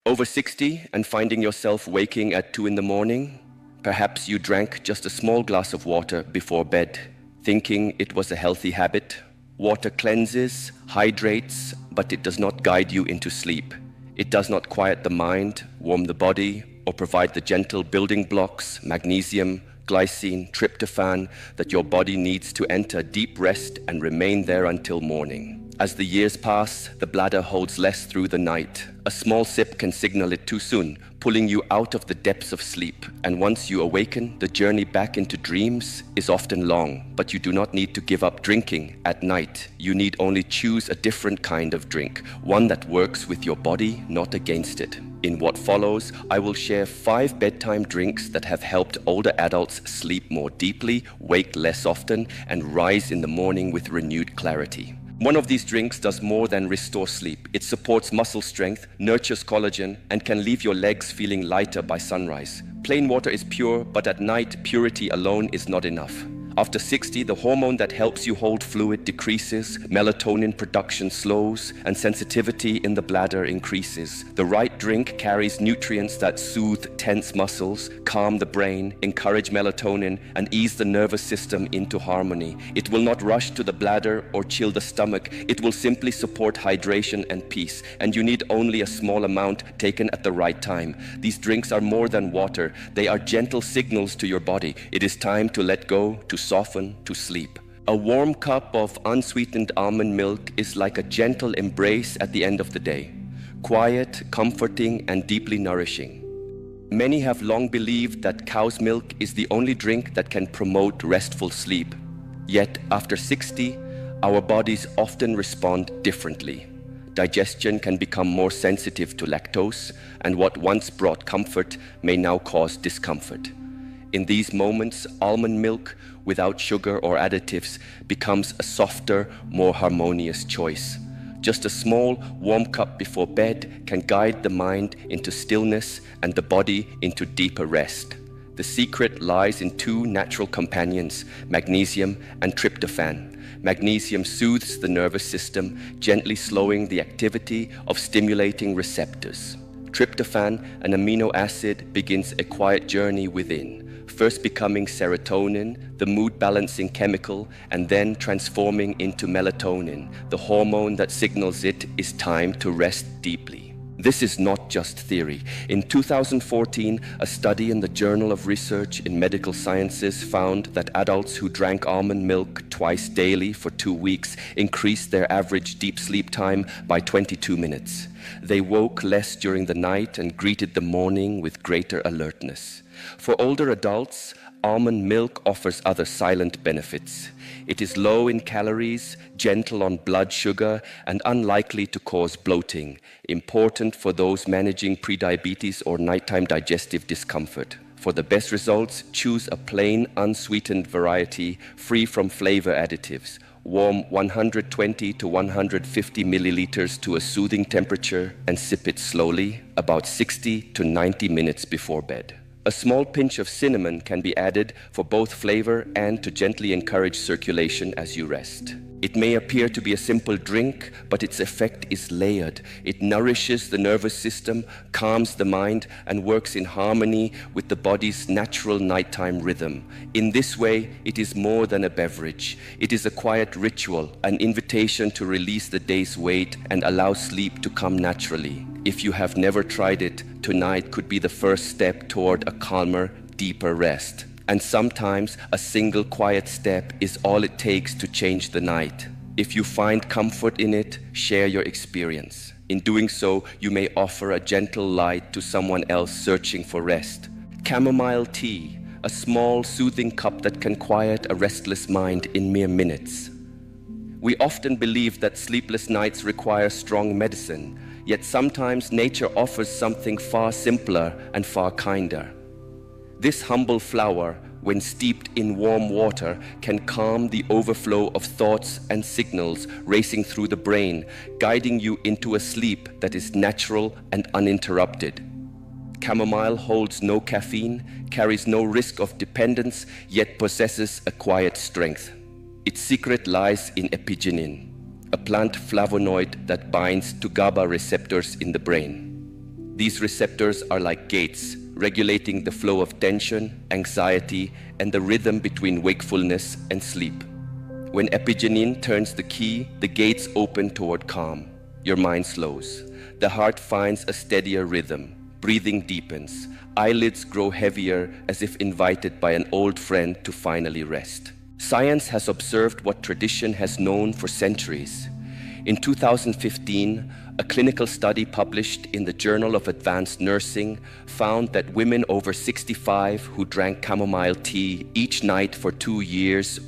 Over 60 and finding yourself waking at 2 in the morning? Perhaps you drank just a small glass of water before bed, thinking it was a healthy habit. Water cleanses, hydrates, but it does not guide you into sleep. It does not quiet the mind, warm the body, or provide the gentle building blocks, magnesium, glycine, tryptophan, that your body needs to enter deep rest and remain there until morning. As the years pass, the bladder holds less through the night. A small sip can signal it too soon, pulling you out of the depths of sleep. And once you awaken, the journey back into dreams is often long, but you do not need to give up drinking at night. You need only choose a different kind of drink, one that works with your body, not against it. In what follows, I will share 5 bedtime drinks that have helped older adults sleep more deeply, wake less often, and rise in the morning with renewed clarity. One of these drinks does more than restore sleep. It supports muscle strength, nurtures collagen, and can leave your legs feeling lighter by sunrise. Plain water is pure, but at night, purity alone is not enough. After 60, the hormone that helps you hold fluid decreases, melatonin production slows, and sensitivity in the bladder increases. The right drink carries nutrients that soothe tense muscles, calm the brain, encourage melatonin, and ease the nervous system into harmony. It will not rush to the bladder or chill the stomach. It will simply support hydration and peace, and you need only a small amount taken at the right time. These drinks are more than water. They are gentle signals to your body. It is time to let go, to soften, to sleep. A warm cup of unsweetened almond milk is like a gentle embrace at the end of the day. Quiet, comforting, and deeply nourishing. Many have long believed that cow's milk is the only drink that can promote restful sleep. Yet, after 60, our bodies often respond differently. Digestion can become more sensitive to lactose, and what once brought comfort may now cause discomfort. In these moments, almond milk without sugar or additives becomes a softer, more harmonious choice. Just a small, warm cup before bed can guide the mind into stillness and the body into deeper rest. The secret lies in 2 natural companions, magnesium and tryptophan. Magnesium soothes the nervous system, gently slowing the activity of stimulating receptors. Tryptophan, an amino acid, begins a quiet journey within, first becoming serotonin, the mood-balancing chemical, and then transforming into melatonin, the hormone that signals it is time to rest deeply. This is not just theory. In 2014, a study in the Journal of Research in Medical Sciences found that adults who drank almond milk twice daily for 2 weeks increased their average deep sleep time by 22 minutes. They woke less during the night and greeted the morning with greater alertness. For older adults, almond milk offers other silent benefits. It is low in calories, gentle on blood sugar, and unlikely to cause bloating, important for those managing prediabetes or nighttime digestive discomfort. For the best results, choose a plain, unsweetened variety free from flavor additives. Warm 120 to 150 milliliters to a soothing temperature and sip it slowly, about 60 to 90 minutes before bed. A small pinch of cinnamon can be added for both flavor and to gently encourage circulation as you rest. It may appear to be a simple drink, but its effect is layered. It nourishes the nervous system, calms the mind, and works in harmony with the body's natural nighttime rhythm. In this way, it is more than a beverage. It is a quiet ritual, an invitation to release the day's weight and allow sleep to come naturally. If you have never tried it, tonight could be the first step toward a calmer, deeper rest. And sometimes a single quiet step is all it takes to change the night. If you find comfort in it, share your experience. In doing so, you may offer a gentle light to someone else searching for rest. Chamomile tea, a small, soothing cup that can quiet a restless mind in mere minutes. We often believe that sleepless nights require strong medicine, yet sometimes nature offers something far simpler and far kinder. This humble flower, when steeped in warm water, can calm the overflow of thoughts and signals racing through the brain, guiding you into a sleep that is natural and uninterrupted. Chamomile holds no caffeine, carries no risk of dependence, yet possesses a quiet strength. Its secret lies in epigenin, a plant flavonoid that binds to GABA receptors in the brain. These receptors are like gates, regulating the flow of tension, anxiety, and the rhythm between wakefulness and sleep. When epigenin turns the key, the gates open toward calm. Your mind slows. The heart finds a steadier rhythm. Breathing deepens. Eyelids grow heavier as if invited by an old friend to finally rest. Science has observed what tradition has known for centuries. In 2015, a clinical study published in the Journal of Advanced Nursing found that women over 65 who drank chamomile tea each night for 2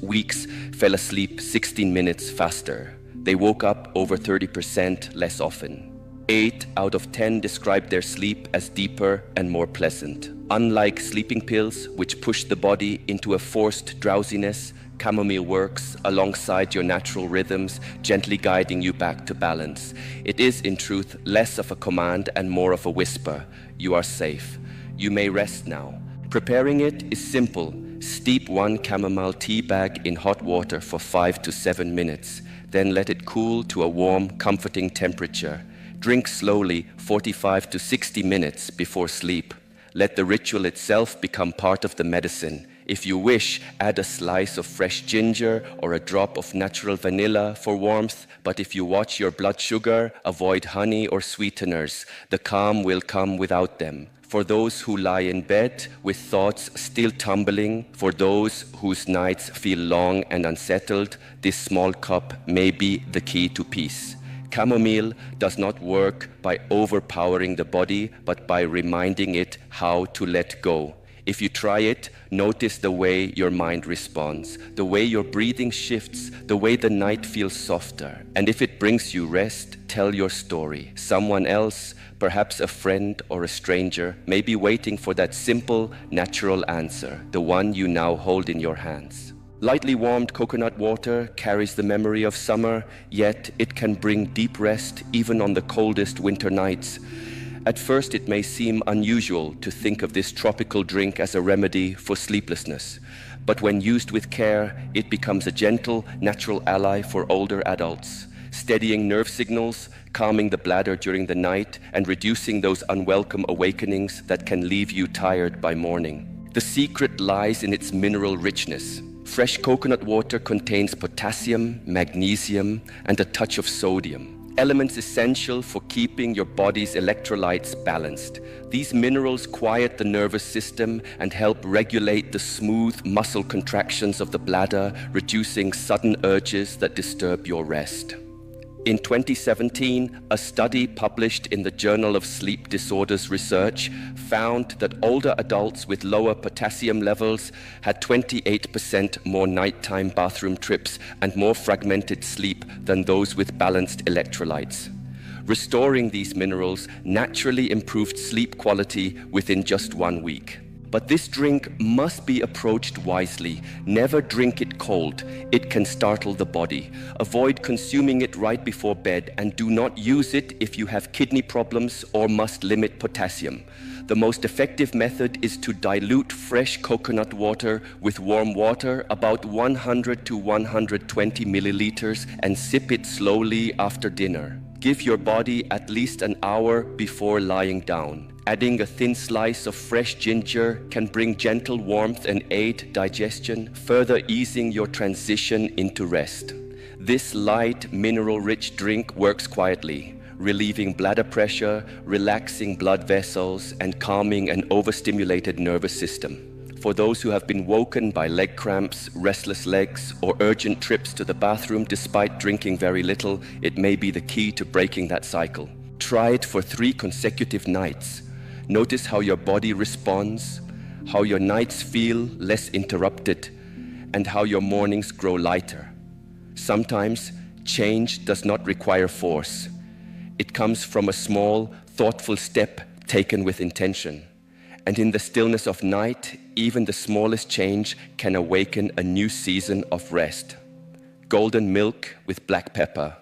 weeks, fell asleep 16 minutes faster. They woke up over 30% less often. 8 out of 10 described their sleep as deeper and more pleasant. Unlike sleeping pills, which push the body into a forced drowsiness, chamomile works alongside your natural rhythms, gently guiding you back to balance. It is, in truth, less of a command and more of a whisper. You are safe. You may rest now. Preparing it is simple. Steep 1 chamomile tea bag in hot water for 5 to 7 minutes. Then let it cool to a warm, comforting temperature. Drink slowly 45 to 60 minutes before sleep. Let the ritual itself become part of the medicine. If you wish, add a slice of fresh ginger or a drop of natural vanilla for warmth, but if you watch your blood sugar, avoid honey or sweeteners. The calm will come without them. For those who lie in bed with thoughts still tumbling, for those whose nights feel long and unsettled, this small cup may be the key to peace. Chamomile does not work by overpowering the body, but by reminding it how to let go. If you try it, notice the way your mind responds, the way your breathing shifts, the way the night feels softer. And if it brings you rest, tell your story. Someone else, perhaps a friend or a stranger, may be waiting for that simple, natural answer, the one you now hold in your hands. Lightly warmed coconut water carries the memory of summer, yet it can bring deep rest even on the coldest winter nights. At first, it may seem unusual to think of this tropical drink as a remedy for sleeplessness, but when used with care, it becomes a gentle, natural ally for older adults, steadying nerve signals, calming the bladder during the night, and reducing those unwelcome awakenings that can leave you tired by morning. The secret lies in its mineral richness. Fresh coconut water contains potassium, magnesium, and a touch of sodium, elements essential for keeping your body's electrolytes balanced. These minerals quiet the nervous system and help regulate the smooth muscle contractions of the bladder, reducing sudden urges that disturb your rest. In 2017, a study published in the Journal of Sleep Disorders Research found that older adults with lower potassium levels had 28% more nighttime bathroom trips and more fragmented sleep than those with balanced electrolytes. Restoring these minerals naturally improved sleep quality within just 1 week. But this drink must be approached wisely. Never drink it cold. It can startle the body. Avoid consuming it right before bed, and do not use it if you have kidney problems or must limit potassium. The most effective method is to dilute fresh coconut water with warm water, about 100 to 120 milliliters, and sip it slowly after dinner. Give your body at least an hour before lying down. Adding a thin slice of fresh ginger can bring gentle warmth and aid digestion, further easing your transition into rest. This light, mineral-rich drink works quietly, relieving bladder pressure, relaxing blood vessels, and calming an overstimulated nervous system. For those who have been woken by leg cramps, restless legs, or urgent trips to the bathroom despite drinking very little, it may be the key to breaking that cycle. Try it for 3 consecutive nights. Notice how your body responds, how your nights feel less interrupted, and how your mornings grow lighter. Sometimes, change does not require force. It comes from a small, thoughtful step taken with intention. And in the stillness of night, even the smallest change can awaken a new season of rest. Golden milk with black pepper,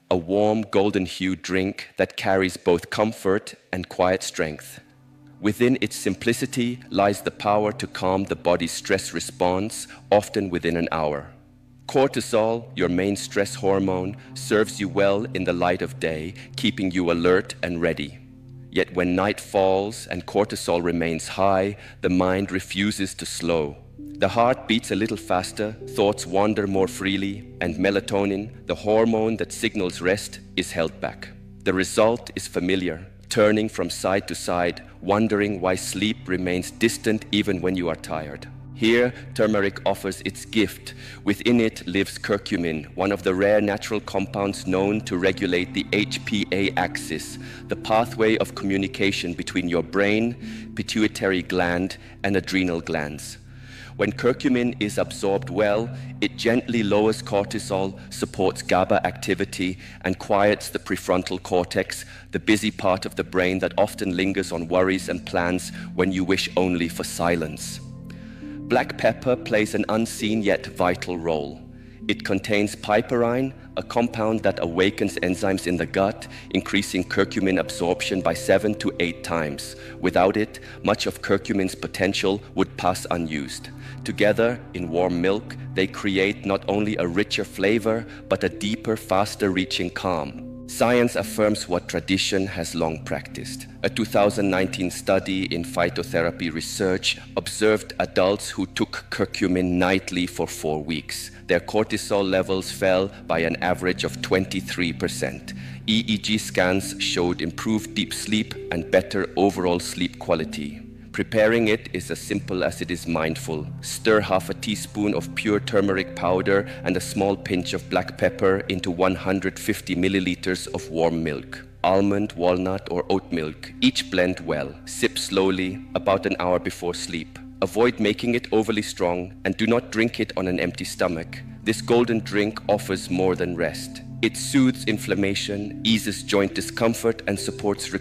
a warm golden-hued drink that carries both comfort and quiet strength. Within its simplicity lies the power to calm the body's stress response, often within an hour. Cortisol, your main stress hormone, serves you well in the light of day, keeping you alert and ready. Yet when night falls and cortisol remains high, the mind refuses to slow. The heart beats a little faster, thoughts wander more freely, and melatonin, the hormone that signals rest, is held back. The result is familiar, turning from side to side, wondering why sleep remains distant even when you are tired. Here, turmeric offers its gift. Within it lives curcumin, one of the rare natural compounds known to regulate the HPA axis, the pathway of communication between your brain, pituitary gland, and adrenal glands. When curcumin is absorbed well, it gently lowers cortisol, supports GABA activity, and quiets the prefrontal cortex, the busy part of the brain that often lingers on worries and plans when you wish only for silence. Black pepper plays an unseen yet vital role. It contains piperine, a compound that awakens enzymes in the gut, increasing curcumin absorption by 7 to 8 times. Without it, much of curcumin's potential would pass unused. Together, in warm milk, they create not only a richer flavor, but a deeper, faster-reaching calm. Science affirms what tradition has long practiced. A 2019 study in phytotherapy research observed adults who took curcumin nightly for 4 weeks. Their cortisol levels fell by an average of 23%. EEG scans showed improved deep sleep and better overall sleep quality. Preparing it is as simple as it is mindful. Stir half a teaspoon of pure turmeric powder and a small pinch of black pepper into 150 milliliters of warm milk. Almond, walnut, or oat milk. Each blend well. Sip slowly, about an hour before sleep. Avoid making it overly strong and do not drink it on an empty stomach. This golden drink offers more than rest. It soothes inflammation, eases joint discomfort, and supports recovery.